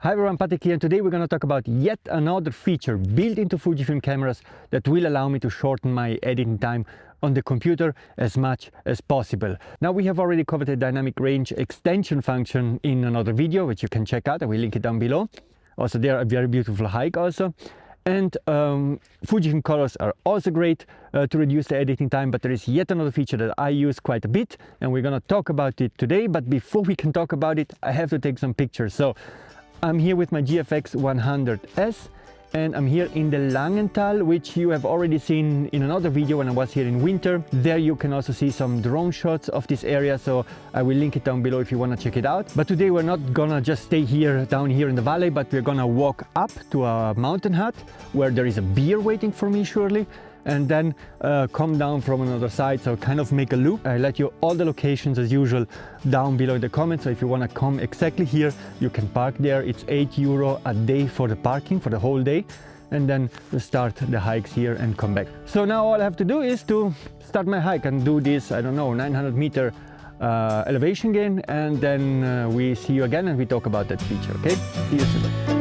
Hi everyone, Patrick here, and today we're going to talk about yet another feature built into Fujifilm cameras that will allow me to shorten my editing time on the computer as much as possible. Now, we have already covered the dynamic range extension function in another video, which you can check out. I will link it down below. Also, they're a very beautiful hike also. And Fujifilm colors are also great to reduce the editing time, but there is yet another feature that I use quite a bit, and we're going to talk about it today. But before we can talk about it, I have to take some pictures. So I'm here with my GFX 100S, and I'm here in the Langental, which you have already seen in another video when I was here in winter. There you can also see some drone shots of this area, so I will link it down below if you want to check it out. But today we're not gonna just stay here down here in the valley, but we're gonna walk up to a mountain hut where there is a beer waiting for me surely, and then come down from another side, so kind of make a loop. I let you all the locations as usual down below in the comments, so if you want to come exactly here, you can park there. It's €8 a day for the parking for the whole day, and then we start the hikes here and come back. So now all I have to do is to start my hike and do this, I don't know, 900-meter elevation gain, and then we see you again and we talk about that feature. Okay, see you soon.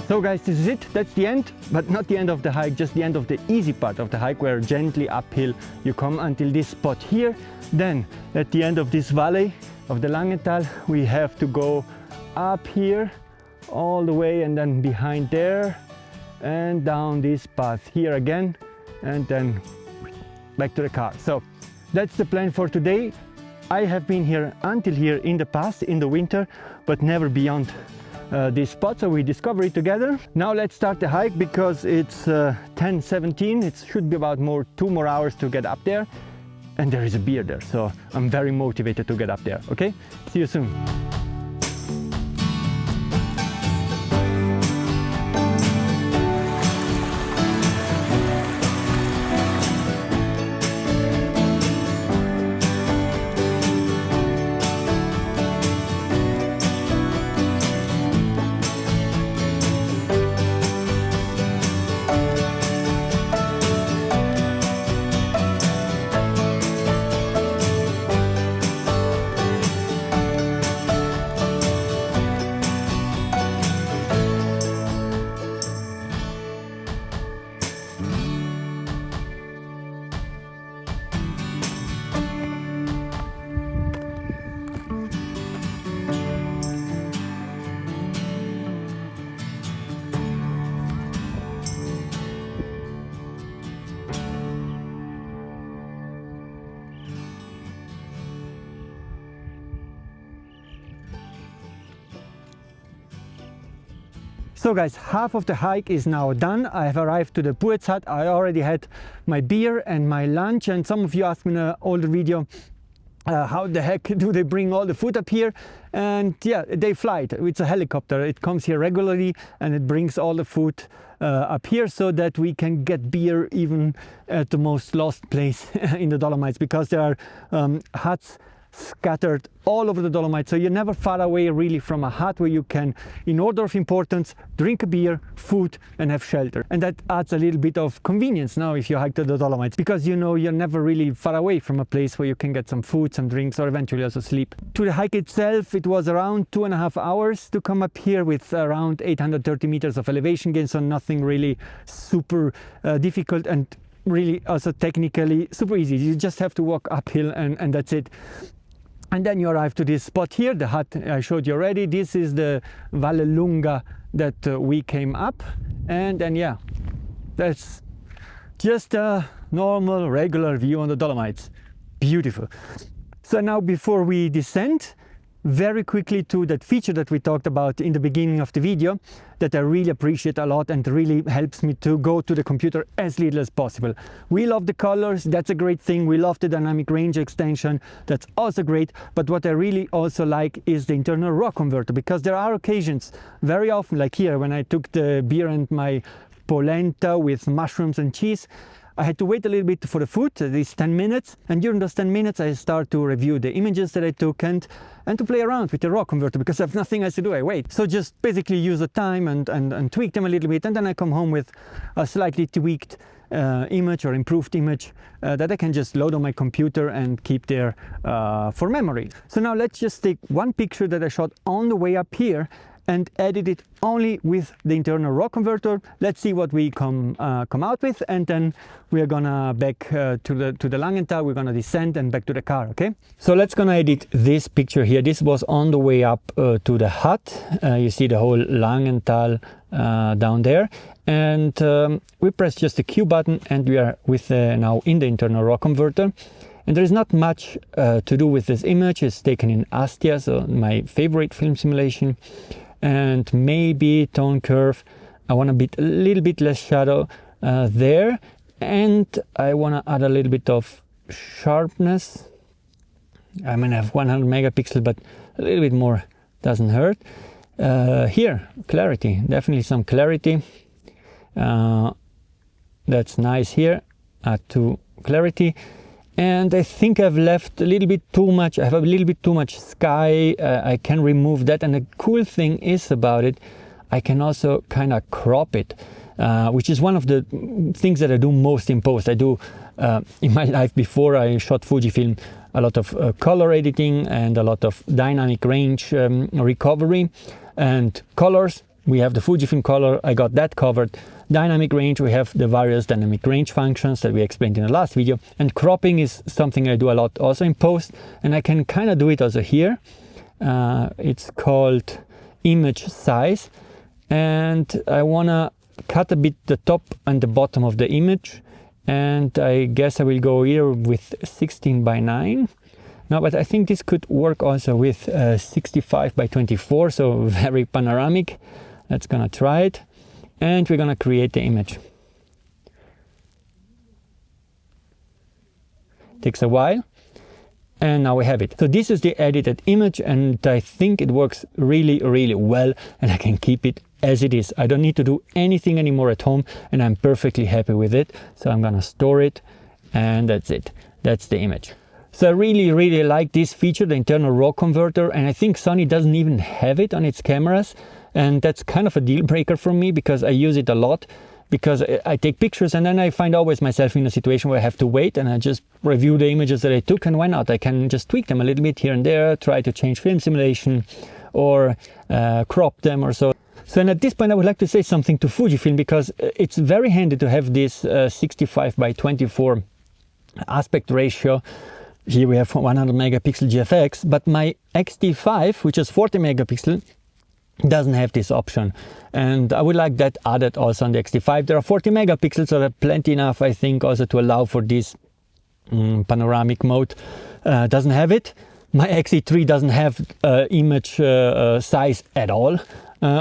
So guys, this is it, that's the end, but not the end of the hike, just the end of the easy part of the hike, where gently uphill you come until this spot here. Then at the end of this valley of the Langental, we have to go up here all the way, and then behind there and down this path here again, and then back to the car. So that's the plan for today. I have been here until here in the past, in the winter, but never beyond this spot, so we discover it together. Now let's start the hike, because it's 10:17. It should be about 2 more hours to get up there, and there is a beer there, so I'm very motivated to get up there. Okay, see you soon. So guys, half of the hike is now done. I have arrived to the Puez Hut. I already had my beer and my lunch, and some of you asked me in an older video, how the heck do they bring all the food up here? And yeah, they fly it. It's a helicopter. It comes here regularly and it brings all the food up here, so that we can get beer even at the most lost place in the Dolomites, because there are huts scattered all over the Dolomites, so you're never far away really from a hut where you can, in order of importance, drink a beer, food, and have shelter. And that adds a little bit of convenience now if you hike to the Dolomites, because you know you're never really far away from a place where you can get some food, some drinks, or eventually also sleep. To the hike itself, it was around 2.5 hours to come up here, with around 830 meters of elevation gain, so nothing really super difficult, and really also technically super easy. You just have to walk uphill and that's it. And then you arrive to this spot here, the hut I showed you already. This is the Valle Lunga that we came up. And then yeah, that's just a normal, regular view on the Dolomites. Beautiful. So now, before we descend, very quickly to that feature that we talked about in the beginning of the video, that I really appreciate a lot and really helps me to go to the computer as little as possible. We love the colors, that's a great thing. We love the dynamic range extension, that's also great. But what I really also like is the internal raw converter, because there are occasions, very often, like here when I took the beer and my polenta with mushrooms and cheese, I had to wait a little bit for the food, these 10 minutes, and during those 10 minutes I start to review the images that I took and to play around with the raw converter, because I have nothing else to do. I wait. So just basically use the time and tweak them a little bit, and then I come home with a slightly tweaked image or improved image that I can just load on my computer and keep there for memory. So now let's just take one picture that I shot on the way up here and edit it only with the internal RAW converter. Let's see what we come out with, and then we are gonna back to the Langental. We're gonna descend and back to the car. Okay, so let's gonna edit this picture here. This was on the way up to the hut. You see the whole Langental down there, and we press just the Q button and we are with now in the internal RAW converter. And there is not much to do with this image. It's taken in Astia, so my favorite film simulation. And maybe tone curve, I want a little bit less shadow there, and I want to add a little bit of sharpness. I mean, I have 100 megapixel, but a little bit more doesn't hurt. Here, clarity, definitely some clarity. That's nice here. Add to clarity. And I think I've left a little bit too much. I have a little bit too much sky. I can remove that. And the cool thing is about it, I can also kind of crop it, which is one of the things that I do most in post. I do in my life before I shot Fujifilm a lot of color editing and a lot of dynamic range recovery and colors. We have the Fujifilm color. I got that covered. Dynamic range, we have the various dynamic range functions that we explained in the last video, and cropping is something I do a lot also in post, and I can kind of do it also here. It's called image size, and I want to cut a bit the top and the bottom of the image, and I guess I will go here with 16 by 9. No, but I think this could work also with 65 by 24, so very panoramic. Let's gonna try it. And we're gonna create the image. Takes a while, and now we have it. So this is the edited image, and I think it works really, really well, and I can keep it as it is. I don't need to do anything anymore at home, and I'm perfectly happy with it. So I'm gonna store it, and that's it. That's the image. So I really, really like this feature, the internal RAW converter, and I think Sony doesn't even have it on its cameras. And that's kind of a deal breaker for me, because I use it a lot, because I take pictures and then I find always myself in a situation where I have to wait, and I just review the images that I took, and why not? I can just tweak them a little bit here and there, try to change film simulation or crop them or so. So and at this point I would like to say something to Fujifilm, because it's very handy to have this 65 by 24 aspect ratio. Here we have 100 megapixel GFX, but my X-T5, which is 40 megapixel, doesn't have this option, and I would like that added also on the X-T5. There are 40 megapixels, so that's plenty enough, I think, also to allow for this panoramic mode. Doesn't have it. My X-T3 doesn't have image size at all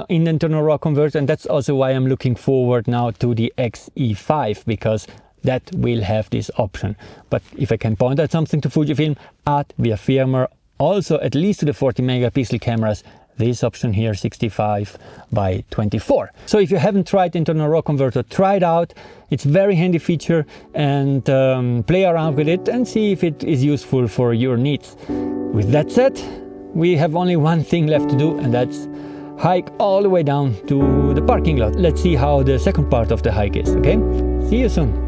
in the internal RAW converter, and that's also why I'm looking forward now to the X-E5, because that will have this option. But if I can point out something to Fujifilm, add via firmware also at least to the 40 megapixel cameras this option here, 65 by 24. So if you haven't tried internal RAW converter, try it out. It's a very handy feature, and play around with it and see if it is useful for your needs. With that said, we have only one thing left to do, and that's hike all the way down to the parking lot. Let's see how the second part of the hike is, okay? See you soon.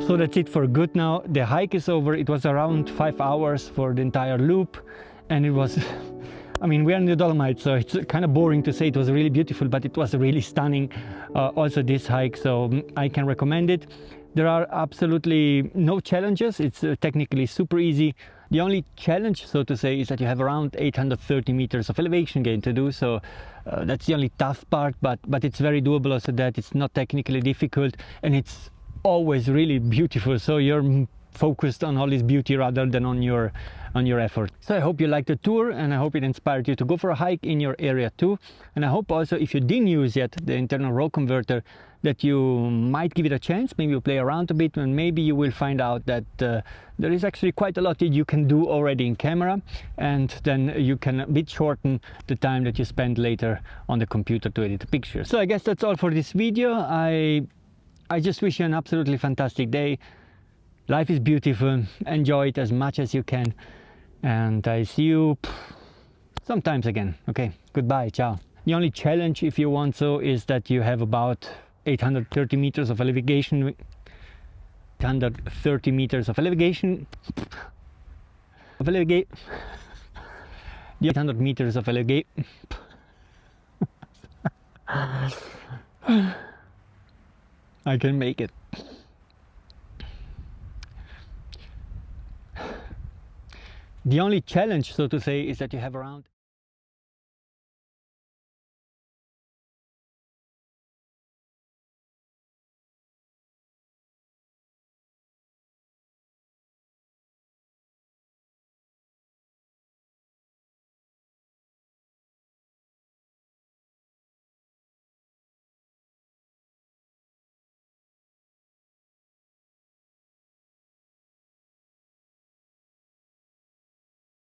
So that's it for good now. The hike is over. It was around 5 hours for the entire loop, and it was I mean, we're in the Dolomites, so it's kind of boring to say it was really beautiful, but it was really stunning. Also this hike, so I can recommend it. There are absolutely no challenges. It's technically super easy. The only challenge, so to say, is that you have around 830 meters of elevation gain to do. So that's the only tough part, but it's very doable also. That it's not technically difficult, and it's always really beautiful. So you're focused on all this beauty rather than on your effort. So I hope you liked the tour, and I hope it inspired you to go for a hike in your area too. And I hope also, if you didn't use yet the internal roll converter, that you might give it a chance. Maybe you play around a bit, and maybe you will find out that there is actually quite a lot that you can do already in camera, and then you can a bit shorten the time that you spend later on the computer to edit the picture. So I guess that's all for this video. I just wish you an absolutely fantastic day. Life is beautiful. Enjoy it as much as you can, and I see you sometimes again. Okay, goodbye, ciao. The only challenge, if you want so, is that you have about 830 meters of elevation. 830 meters of elevation. The 800 meters of elevation. I can make it. The only challenge, so to say, is that you have around